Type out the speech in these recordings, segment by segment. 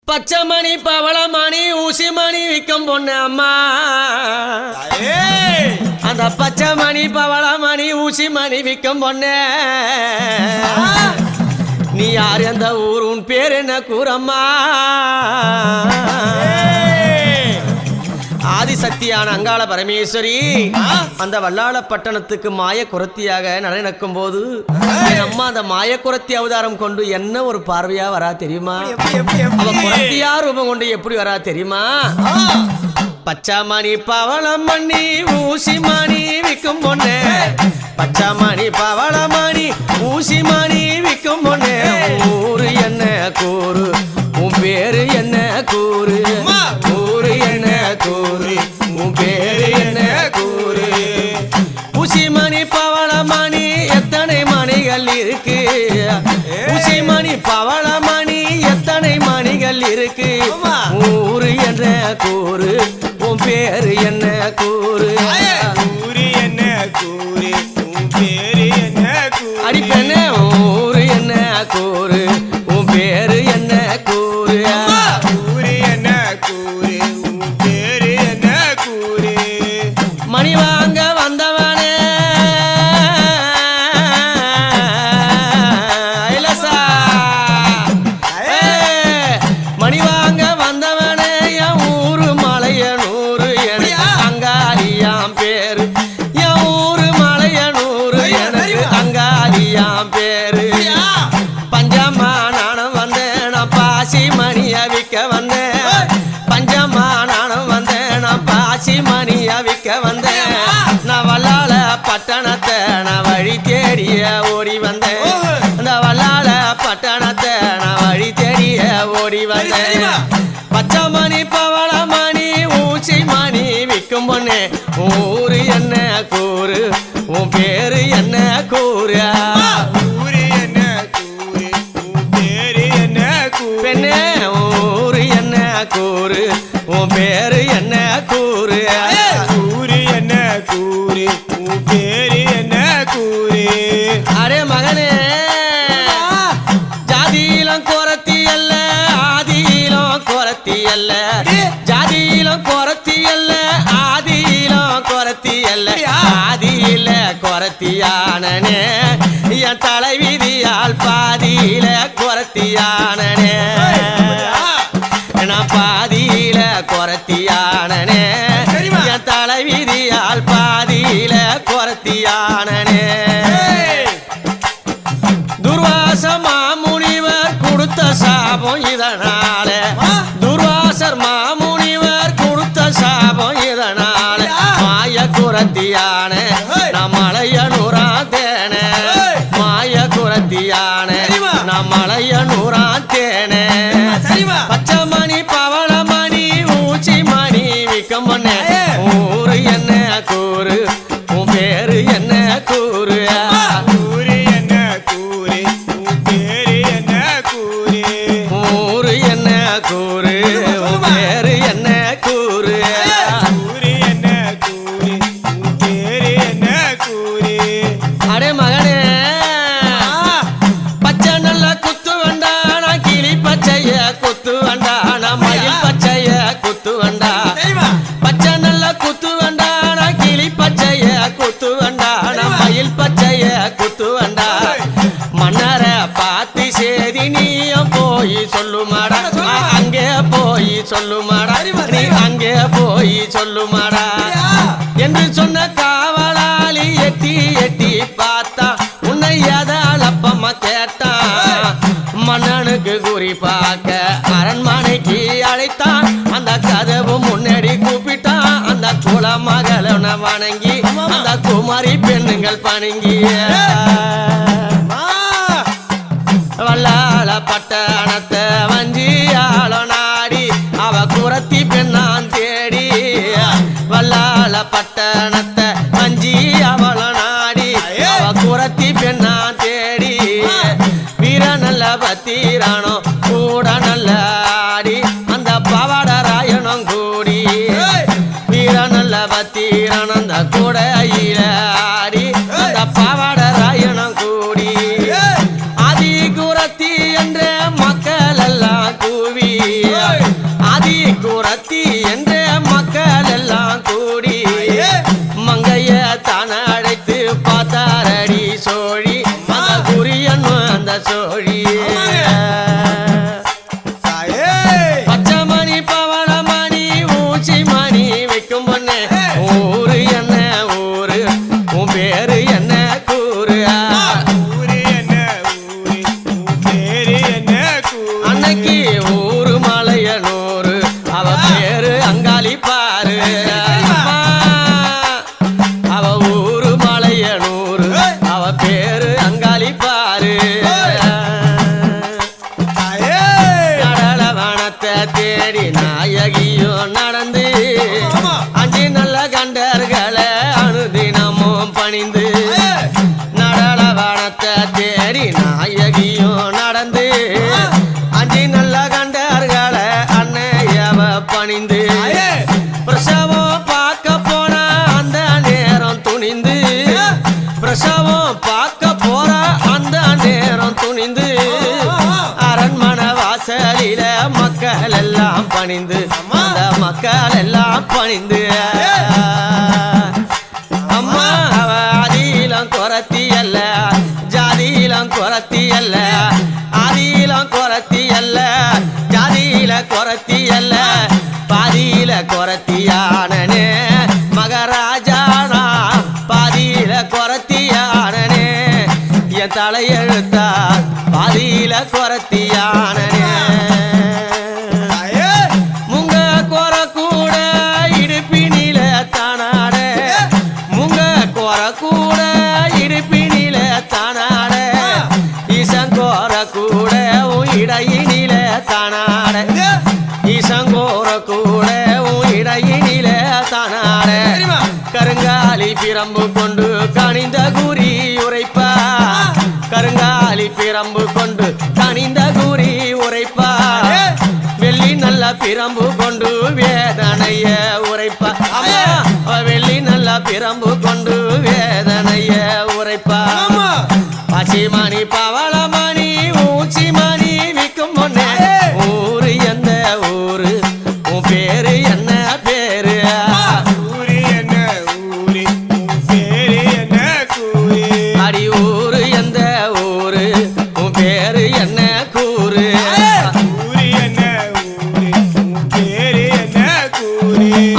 பச்சைமணி பவளமணி ஊசிமணி விற்கும் பொண்ணு அம்மா அந்த பச்சைமணி பவளமணி ஊசிமணி விற்கும் பொண்ணு நீ யார் எந்த ஊர் உன் பேர் என்ன கூறம்மா ஆதிசக்தியான அங்காள பரமேஸ்வரி அந்த வல்லாள பட்டணத்துக்கு மாய குரத்தியாக நடக்கும் போது அம்மா அந்த மாய குரத்தி அவதாரம் கொண்டு என்ன ஒரு பார்வையா வரா தெரியுமா அவ குரத்தியா ரூபம் கொண்டு எப்படி வரா தெரியுமா பச்சாமணி பவளமணி ஊசிமணி விற்கும் பொண்ணு பச்சாமணி பவளமணி ஊசிமணி விற்கும் பொண்ணு ஊரு என்ன கூறு உன் பேரு என்ன கூறு ஊரு என்ன கூறு உன் பேரு என்ன கூறு ஊசிமணி பவளமணி எத்தனை மணிகள் இருக்கு ஊசிமணி பவளமணி எத்தனை மணிகள் இருக்கு ஊரு என்ன கூறு உன் பேரு என்ன கூறு ஊரு என்ன கூறு உன் பேரு என்ன கூறு அடிப்பெண்ணே ஊரு என்ன கூறு உன் பேரு என்ன கூறு ஊரு என்ன கூறு உன் பேரு என்ன கூறு மணி வாங்க வந்தவனே மணி வாங்க வந்தவனே என் ஊரு மலையனூறு எனக்கு அங்காளியாம் பேரு என் ஊரு மலையனூறு எனக்கு அங்காளியாம் பேரு பஞ்சம்மா நானும் வந்தேன் நான் பாசி மணிய விற்க வந்தேன் பஞ்சம்மா நானும் வந்தேன் நான் பாசி மணிய விற்க வந்தேன் நான் வல்லாள பட்டணத்தை நான் வழி தேடிய ஓடி வந்தேன் அந்த வல்லாள பட்டணத்தை நான் வழி தேடிய ஓடி வந்தேன் பச்சைமணி பவளமணி ஊசி மணி விற்கும் பொண்ணு ஊரு என்ன கூறு உன் பேரு என்ன கூறு ஊரு என்ன கூறு உன் பேரு என்ன கூறு பெண்ணே ஊரு என்ன கூறு உன் பேரு என்ன கூறு ஊரு என்ன கூறு உன் பேரு என்ன கூறு அரே மகனே ஜாதியிலும் குறத்தி அல்ல ஆதியிலும் குறத்தி அல்ல ஜாதியிலும் குறத்தி அல்ல ஆதியிலும் குறத்தி அல்ல ஆதியில குறத்தியானனே என் தலைவிதியால் பாதியில குறத்தியானனே நான் பாதியில குறத்தியானனே என் தலைவிதியால் பாதியில குறத்தியானனே துர்வாச மாமுனிவர் கொடுத்த சாபம் இதனால துர்வாசர் மாமுனிவர் கொடுத்த சாபம் இதனால மாய குரத்தியான நான் மலையனூரா தேனே மாய குரத்தியான நான் மலையனூரா தேனே பச்சைமணி பவளமணி ஊசி மணி விற்கும் பொண்ணு ஊரு என்ன கூறு உன் பேரு என்ன கூறு ஊரு என்ன கூறு உன் பேரு என்ன கூறு ஊரு என்ன கூறு உன் பேரு என்ன கூறு ஊரு என்ன கூறு உன் பேரு என்ன கூறு அடே மகனே பச்சை நல்ல குத்து வண்டானா கிளி பச்சைய குத்து வண்டானா மயில் பச்சைய குத்து வண்டா பச்சை நல்ல குத்து வண்டானா கிளி பச்சைய குத்து வண்டானா மயில் பச்சைய குத்து வண்டா மன்னர பார்த்து சேதி நீயும் போய் சொல்லுமாடா அங்கே போய் சொல்லுமாடா நீ அங்கே போய் சொல்லுமாடா என்று சொன்ன காவலாளி எட்டி எட்டி பார்த்தா உன்னை எதாலப்பம்மா கேட்டான் மன்னனுக்கு குறி பார்க்க அரண்மனைக்கு அழைத்தான் அந்த கதவு முன்னாடி கூப்பிட்டான் அந்த குல மகளனை வணங்கி அந்த குமாரி பெண்ணுங்கள் பணங்கிய வல்லாள பட்டணத்தை வஞ்சியாள நாடி அவ குரத்தி பெண்ணான் தேடி வல்லாள பட்டணத்தை வஞ்சி அவள நாடி அவ குரத்தி பெண்ணான் தேடி வீர நல்ல பத்திரானோ கூட நல்ல ஆடி அந்த பவடராயனும் கூடி வீர நல்ல பத்திரான அந்த கூடையில ஆடி அந்த பவடராயனும் கூடி ஆதி குரத்தி என்ற மக்கள் எல்லாம் கூவி ஆதி குரத்தி என்ற மக்கள் எல்லாம் கூடி மங்கைய தான அழைத்து பார்த்தாரடி சோழி அந்த குறியன் அந்த சோழி பச்சைமணி பவளமணி ஊச்சி மணி வைக்கும் பொண்ணு ஊரு என்ன ஊரு உன் பேரு என்ன கூறு அன்னைக்கு ஊரு மலையனூரு அவ பேரு அங்காளி பாரு அவ ஊரு மலையனூரு அவ பேரு அங்காளி பாரு நடலவனத்தை தேடி நாயகியும் நடந்து அஞ்சு நல்ல கண்டர்களை அனுதினமும் பணிந்து நடலவனத்தை தேடி நாயகியும் நடந்து அஞ்சு நல்ல கண்டர்களை அன்னையவ பணிந்து பிரசவம் பார்க்க போன அந்த நேரம் துணிந்து பிரசவம் பார்க்க போற அந்த நேரம் துணிந்து அரண்மனை வாசலில மக்கள் எல்லாம் பணிந்து அந்த மக்கள் எல்லாம் பணிந்து அம்மா அவ ஆதியிலம் குறத்தி அல்ல ஜாதியிலம் குறத்தி அல்ல ஆதியிலம் குறத்தி அல்ல ஜாதியில குறத்தி அல்ல பாதியில குறத்தியானனே மகராஜானா பாதியில குறத்தியானனே என் தலையெழுத்தா பாதியில குறத்தியானனே முங்க குற கூட இடுப்பினில தானாட முங்க குற கூட இடுப்பினில தானாட ஈசங்கோர கூட இடையினில தானாட ஈசங்கோர கூட இடையினில தானாட கருங்காலி பிரம்பு கொண்டு கனிந்த குறி உரைப்பா கருங்காலி பிரம்பு கொண்டு கனிந்த குறி உரைப்பா வெள்ளி நல்ல பிரம்பு கொண்டு வேதனைய உரைப்பா அம்மா வெள்ளி நல்ல பிரம்பு கொண்டு வேதனைய உரைப்பா பசிமணி பவளமணி ஊச்சி மணி விக்கும் பொண்ணே ஊரு எந்த ஊரு உன் பேரு என்ன பேரு அடி ஊரு எந்த ஊரு உன் பேரு என்ன கூறு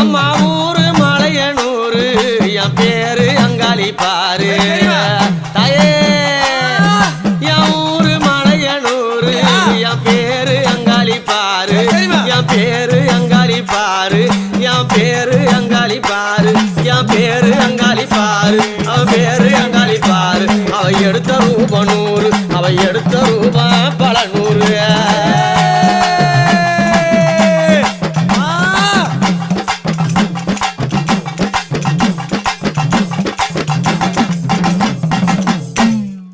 அம்மா ஊரு மலையனூரு என் பேரு அங்காளி பாரு தாயே என் ஊரு மலையனூரு என் பேரு அங்காளி பாரு என் பேரு அங்காளி பாரு என் பேரு அங்காளி பாரு என் பேரு அங்காளி பாரு அவ பேரு அங்காளி பாரு அவ எடுத்த ரூபனு